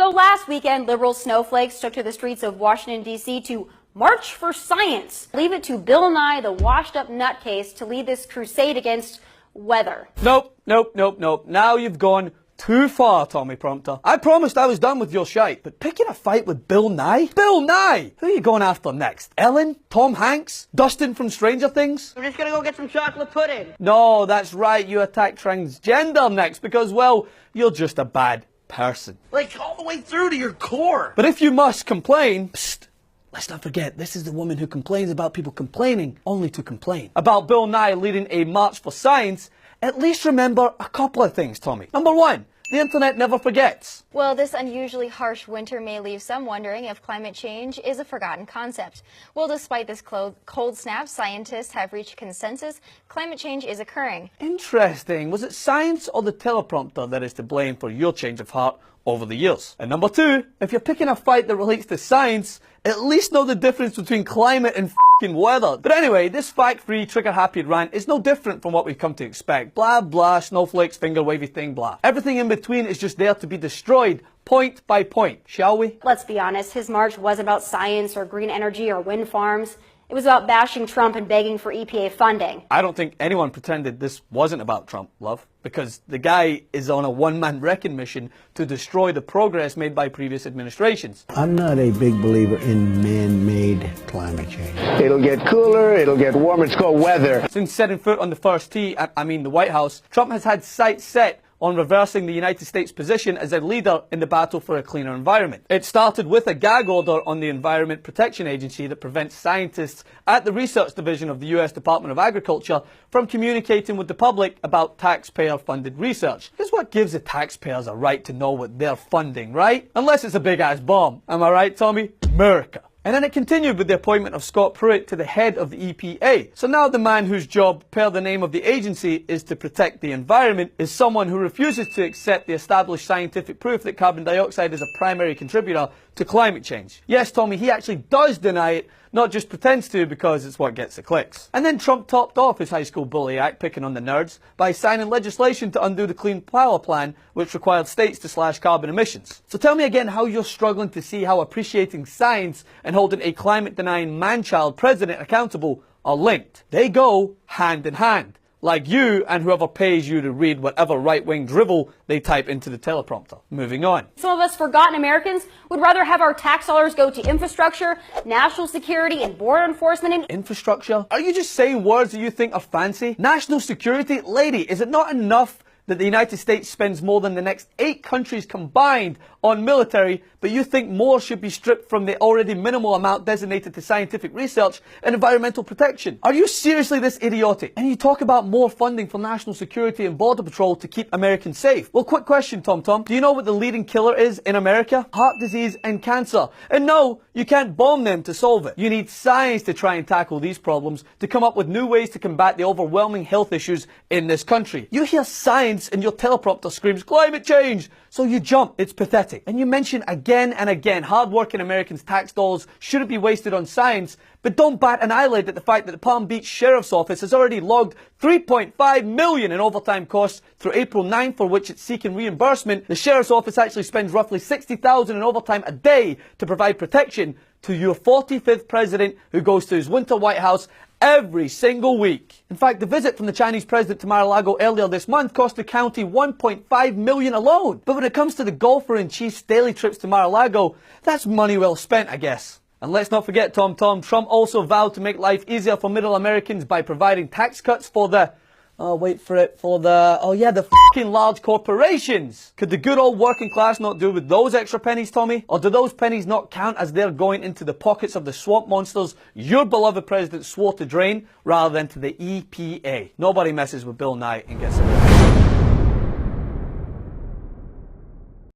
So last weekend, liberal snowflakes took to the streets of Washington, D.C. to march for science. Leave it to Bill Nye, the washed-up nutcase, to lead this crusade against weather. Nope. Now you've gone too far, Tommy Prompter. I promised I was done with your shite, but picking a fight with Bill Nye? Bill Nye! Who are you going after next? Ellen? Tom Hanks? Dustin from Stranger Things? We're just gonna go get some chocolate pudding. No, that's right, you attack transgender next because, well, you're just a bad person. Like, all the way through to your core. But if you must complain, psst, let's not forget, this is the woman who complains about people complaining only to complain. About Bill Nye leading a march for science, at least remember a couple of things, Tommy. Number one, the internet never forgets. Well, this unusually harsh winter may leave some wondering if climate change is a forgotten concept. Well, despite this cold snap, scientists have reached consensus climate change is occurring. Interesting. Was it science or the teleprompter that is to blame for your change of heart over the years? And number two, if you're picking a fight that relates to science, at least know the difference between climate and f***ing weather. But anyway, this fact-free, trigger-happy rant is no different from what we've come to expect. Blah, blah, snowflakes, finger-wavy thing, blah. Everything in between is just there to be destroyed, point by point, shall we? Let's be honest, his march wasn't about science or green energy or wind farms. It was about bashing Trump and begging for EPA funding. I don't think anyone pretended this wasn't about Trump, love, because the guy is on a one-man wrecking mission to destroy the progress made by previous administrations. I'm not a big believer in man-made climate change. It'll get cooler, it'll get warmer, it's called weather. Since setting foot on the first tee, the White House, Trump has had sights set on reversing the United States position as a leader in the battle for a cleaner environment. It started with a gag order on the Environment Protection Agency that prevents scientists at the research division of the US Department of Agriculture from communicating with the public about taxpayer-funded research. Because what gives the taxpayers a right to know what they're funding, right? Unless it's a big-ass bomb. Am I right, Tommy? America. And then it continued with the appointment of Scott Pruitt to the head of the EPA. So now the man whose job, per the name of the agency, is to protect the environment, is someone who refuses to accept the established scientific proof that carbon dioxide is a primary contributor to climate change. Yes, Tommy, he actually does deny it, not just pretends to because it's what gets the clicks. And then Trump topped off his high school bully act, picking on the nerds, by signing legislation to undo the Clean Power Plan, which required states to slash carbon emissions. So tell me again how you're struggling to see how appreciating science and holding a climate-denying man-child president accountable are linked. They go hand in hand. Like you and whoever pays you to read whatever right-wing drivel they type into the teleprompter. Moving on. Some of us forgotten Americans would rather have our tax dollars go to infrastructure, national security, and border enforcement and infrastructure? Are you just saying words that you think are fancy? National security? Lady, is it not enough that the United States spends more than the next 8 countries combined on military, but you think more should be stripped from the already minimal amount designated to scientific research and environmental protection? Are you seriously this idiotic? And you talk about more funding for national security and border patrol to keep Americans safe. Well, quick question, Tom. Do you know what the leading killer is in America? Heart disease and cancer. And no, you can't bomb them to solve it. You need science to try and tackle these problems, to come up with new ways to combat the overwhelming health issues in this country. You hear science and your teleprompter screams climate change, so you jump. It's pathetic. And you mention again and again hard-working Americans' tax dollars shouldn't be wasted on science, but don't bat an eyelid at the fact that the Palm Beach Sheriff's Office has already logged $3.5 million in overtime costs through April 9, for which it's seeking reimbursement. The Sheriff's Office actually spends roughly $60,000 in overtime a day to provide protection to your 45th president who goes to his winter White House every single week. In fact, the visit from the Chinese president to Mar-a-Lago earlier this month cost the county $1.5 million alone. But when it comes to the golfer-in-chief's daily trips to Mar-a-Lago, that's money well spent, I guess. And let's not forget, Trump also vowed to make life easier for middle Americans by providing tax cuts for the the fucking large corporations. Could the good old working class not do with those extra pennies, Tommy? Or do those pennies not count as they're going into the pockets of the swamp monsters your beloved president swore to drain, rather than to the EPA? Nobody messes with Bill Nye and gets away.